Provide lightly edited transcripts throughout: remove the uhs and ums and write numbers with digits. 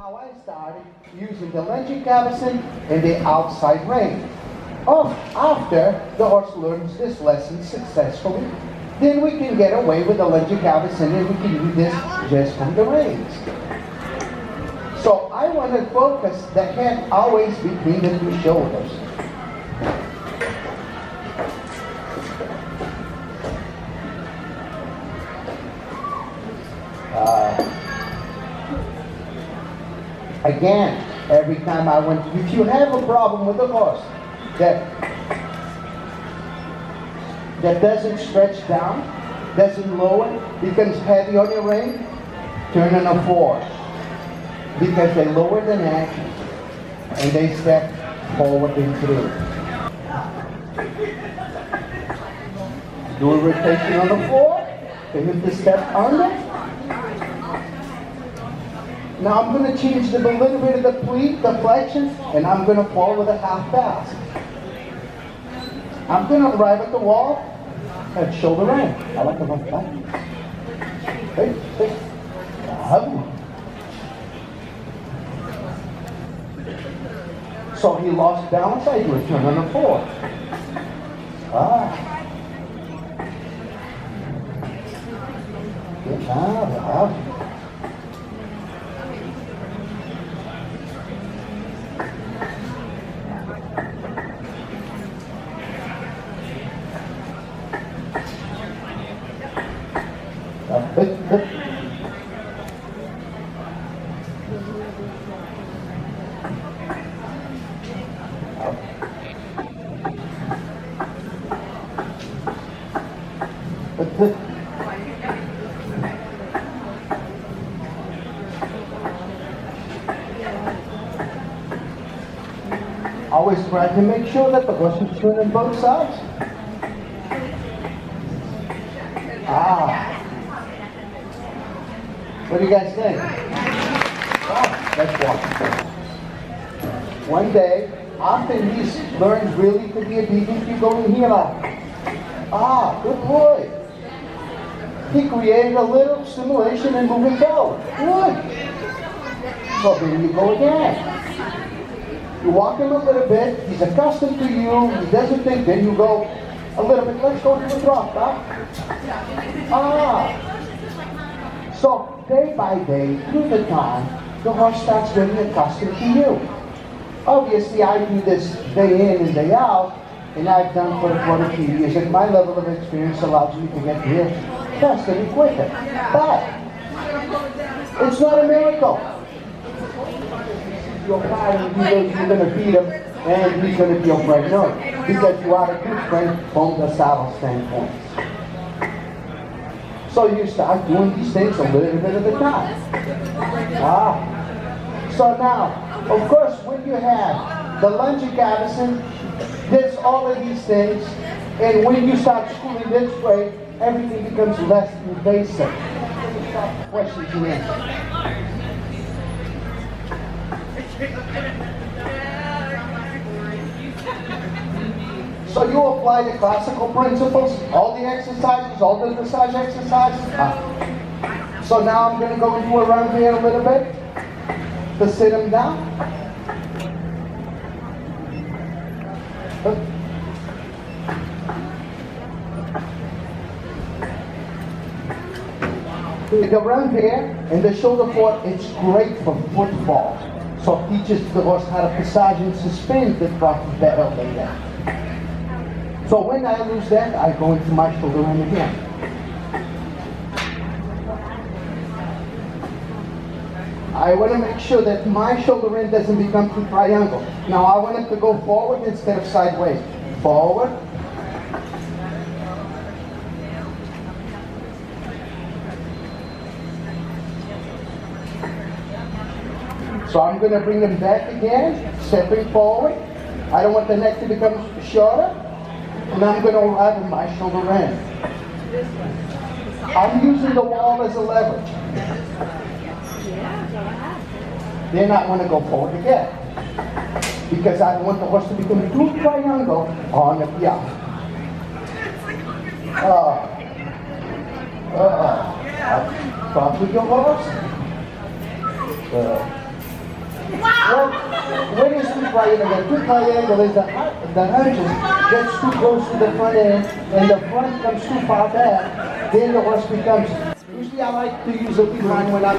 how I started using the lunge capstan and the outside rein. After the horse learns this lesson successfully, then we can get away with the lunge capstan and we can do this just from the reins. So I want to focus the head always between the two shoulders. Again, every time I want to, if you have a problem with the horse that doesn't stretch down, doesn't lower, becomes heavy on your rein, turn on a 4. Because they lower the neck and they step forward and through. Do a rotation on the 4, to hit the step under. Now I'm going to change a little bit of the pleat, the flexion, and I'm going to fall with a half pass. I'm going to arrive at the wall and shoulder rein. I like the half pass. Hey. So he lost balance, I do a turn on the 4. Good job. Always try to make sure that the horse is turning both sides. What do you guys think? Let's walk. One day, after he's learned really to be obedient, you go in here like, good boy. He created a little stimulation and moving forward. Good. So then you go again. You walk him a little bit, he's accustomed to you, he doesn't think, then you go a little bit, let's go to the drop, So day by day, through the time, the horse starts getting accustomed to you. Obviously, I do this day in and day out, and I've done for quite a few years, and my level of experience allows me to get here faster and quicker. But it's not a miracle. You're going to beat him, and he's going to be afraid. No, because you are a good friend from the saddle standpoint. So you start doing these things a little bit at a time. So now, of course, when you have the lunge capstan, there's all of these things, and when you start schooling this way, everything becomes less invasive. Questions and answers. So you apply the classical principles, all the exercises, all the dressage exercises. So now I'm going to go into around here a little bit to sit him down. Like around here, and the shoulder fort, it's great for footfall. So it teaches the horse how to passage and suspend the trot better later. So when I lose that, I go into my shoulder rein again. I want to make sure that my shoulder rein doesn't become too triangle. Now I want it to go forward instead of sideways. Forward. So I'm going to bring them back again, stepping forward. I don't want the neck to become shorter. And I'm going to arrive in my shoulder rein. I'm using the wall as a leverage. Then I want to go forward again. Because I don't want the horse to become too triangle on the piaffe. Talk with your horse. Well, when it's too triangle, the too triangle is the hunches gets too close to the front end, and the front comes too far back, then the horse becomes, usually I like to use a behind when I.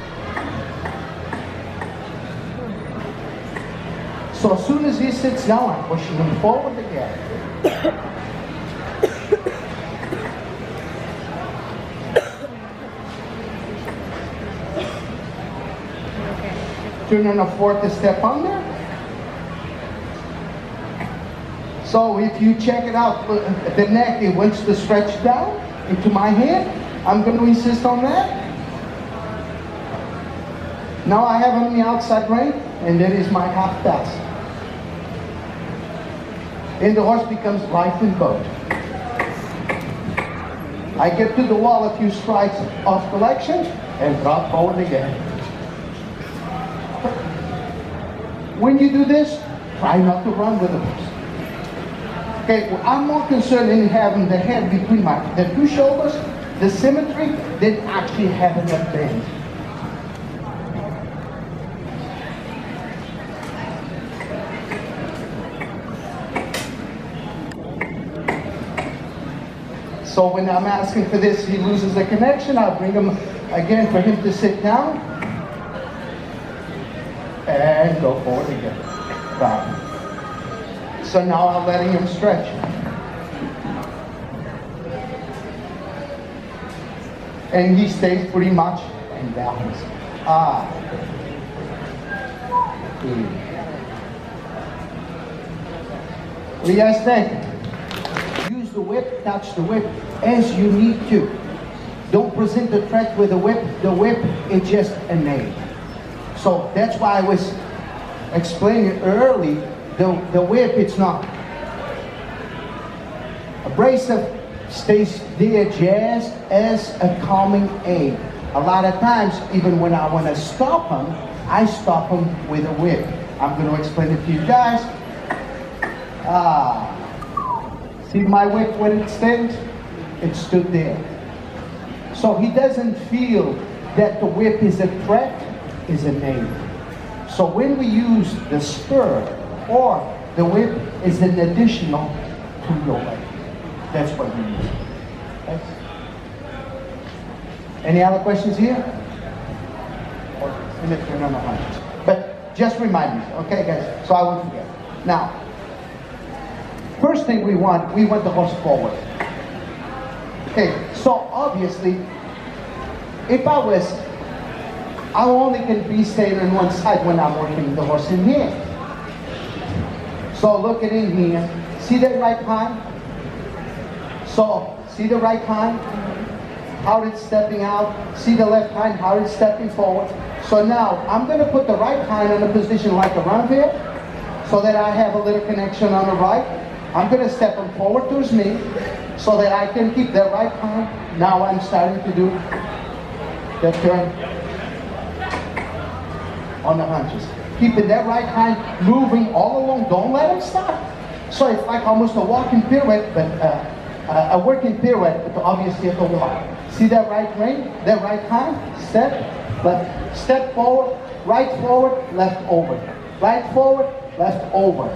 So as soon as he sits down, I'm pushing him forward again. Turn on a fourth to step under. So if you check it out, the neck, it wants to stretch down into my hand. I'm going to insist on that. Now I have on the outside rein, and that is my half pass. And the horse becomes light and boat. I get to the wall a few strides off collection and drop forward again. When you do this, try not to run with the horse. Okay, well, I'm more concerned in having the head between the two shoulders, the symmetry, than actually having a bend. So when I'm asking for this, he loses the connection. I'll bring him again for him to sit down. And go forward again. Right. So now I'm letting him stretch. And he stays pretty much in balance. What do you guys think? Use the whip, touch the whip as you need to. Don't present the threat with the whip. The whip is just an aid. So that's why I was explaining early, the whip, it's not. Abrasive stays there just as a calming aid. A lot of times, even when I want to stop them, I stop them with a whip. I'm going to explain it to you guys. See my whip when it stands? It stood there. So he doesn't feel that the whip is a threat, is a aid. So when we use the spur or the whip is an additional to your leg. That's what we use. Okay. Any other questions here? But just remind me, okay guys, so I won't forget. Now, first thing we want the horse forward. Okay, so obviously, if I only can be staying on one side when I'm working the horse in here. So look at in here. See that right hind? So see the right hind? How it's stepping out. See the left hind, how it's stepping forward. So now I'm going to put the right hind in a position like around here, so that I have a little connection on the right. I'm going to step him forward towards me, so that I can keep that right hind. Now I'm starting to do the turn on the hunches. Keeping that right hind moving all along. Don't let him stop. So it's like almost a walking pirouette, but a working pirouette, but obviously at the walk. See that right rein? That right hind? Step, left. Step forward, right forward, left over. Right forward, left over.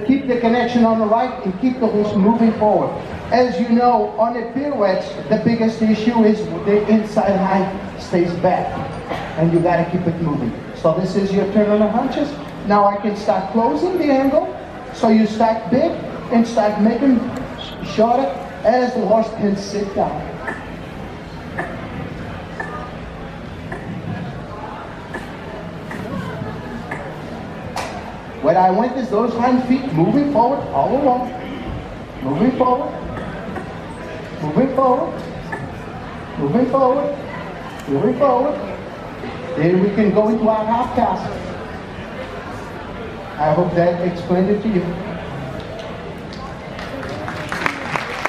Keep the connection on the right and keep the horse moving forward. As you know, on the pirouettes, the biggest issue is the inside hind stays back. And you got to keep it moving. So this is your turn on the hunches. Now I can start closing the angle. So you start big and start making shorter as the horse can sit down. What I want is those hind feet moving forward all along. Moving forward. Moving forward. Moving forward. Moving forward. Then we can go into our half pass. I hope that explained it to you.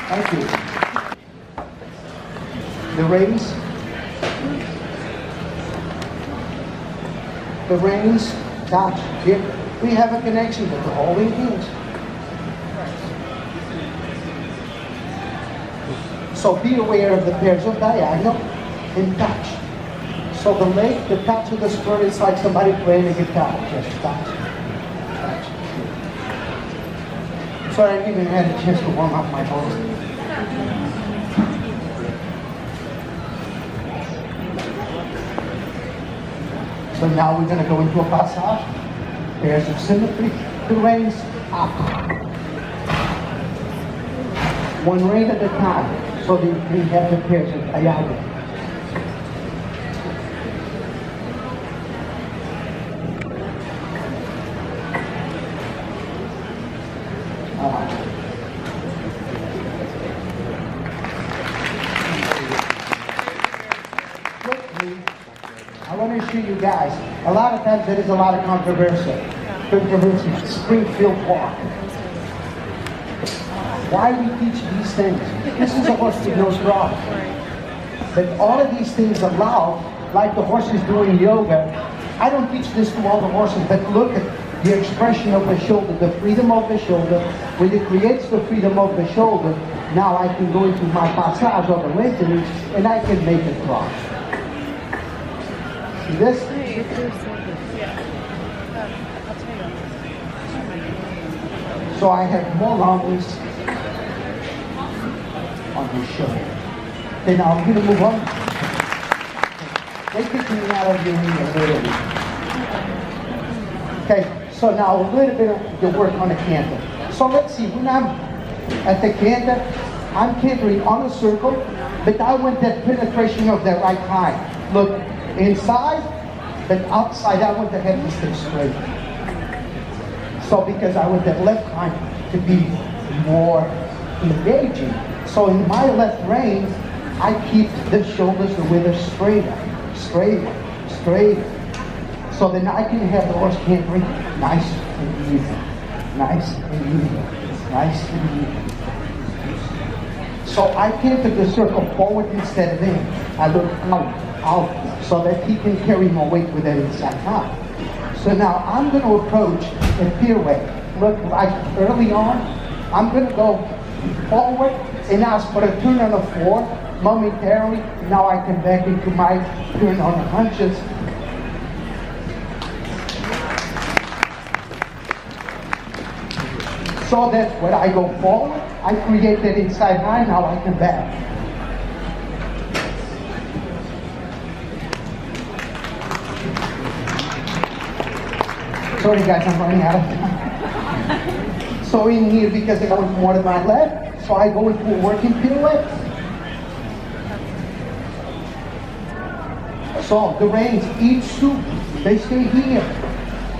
Thank you. The reins. The reins touch. Here we have a connection, but the holding hands. So be aware of the pairs of diagonal and touch. So the leg, the touch of the skirt is like somebody playing a guitar. Just touch. Touch. Sorry, I didn't even have a chance to warm up my voice. So now we're going to go into a passage. There's some symmetry. The reins up. One rein at a time. So that you can have the pairs of ayahuasca. I want to show you guys. A lot of times there is a lot of controversy. Springfield Park. Why we teach these things? This is a horse with no stride. But all of these things allow, like the horses doing yoga. I don't teach this to all the horses, but look at the expression of the shoulder, the freedom of the shoulder. When it creates the freedom of the shoulder, now I can go into my passage or the lengthening, and I can make it cross. See this? So I have more longness on his shoulder. Okay, now I'm going to move on. They kick me out of your knee a little bit. Okay, so now a little bit of the work on the canter. So let's see, when I'm at the canter, I'm cantering on a circle, but I want that penetration of that right hind. Look, inside, but outside I want to have this thing straight. So because I want that left hind to be more engaging. So in my left rein, I keep the shoulders the way they're straighter, straighter, straighter. So then I can have the horse cantering nice and even, nice and even, nice and even. So I canter the circle forward instead of in. I look out, so that he can carry more weight with that inside arm. So now I'm going to approach a pirouette. Look, like early on, I'm going to go forward and ask for a turn on the floor momentarily. Now I can back into my turn on the hunches. So that when I go forward, I create that inside high, now I can back. Sorry guys, I'm running out of time. So in here, because I went more to my left, so I go into a working pirouette. So the reins, each swoop, they stay here.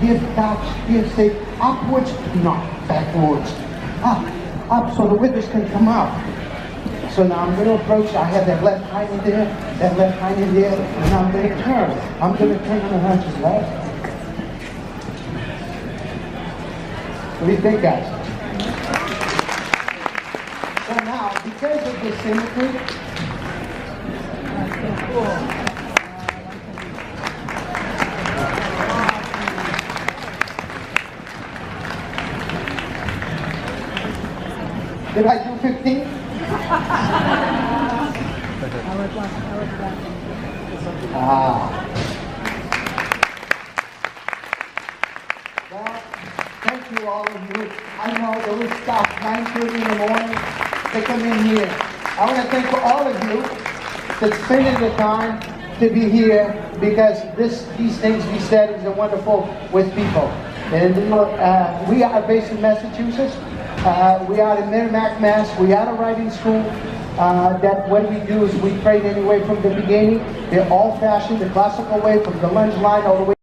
Here, touch, here, stay upwards, not backwards. Up, so the withers can come up. So now I'm going to approach, I have that left hind in there, that left hind in there, and I'm going to turn. I'm going to turn on the hunches left. What do you think, guys? So now, because of the symmetry, did I do 15? Well, thank you all of you. I know those stop 9:30 in the morning to come in here. I want to thank all of you that spending the time to be here, because these things we said is wonderful with people. And we are based in Massachusetts. We are in Merrimack, Mass. We are a writing school. That what we do is we train anyway from the beginning, the old-fashioned, the classical way, from the lunge line all the way.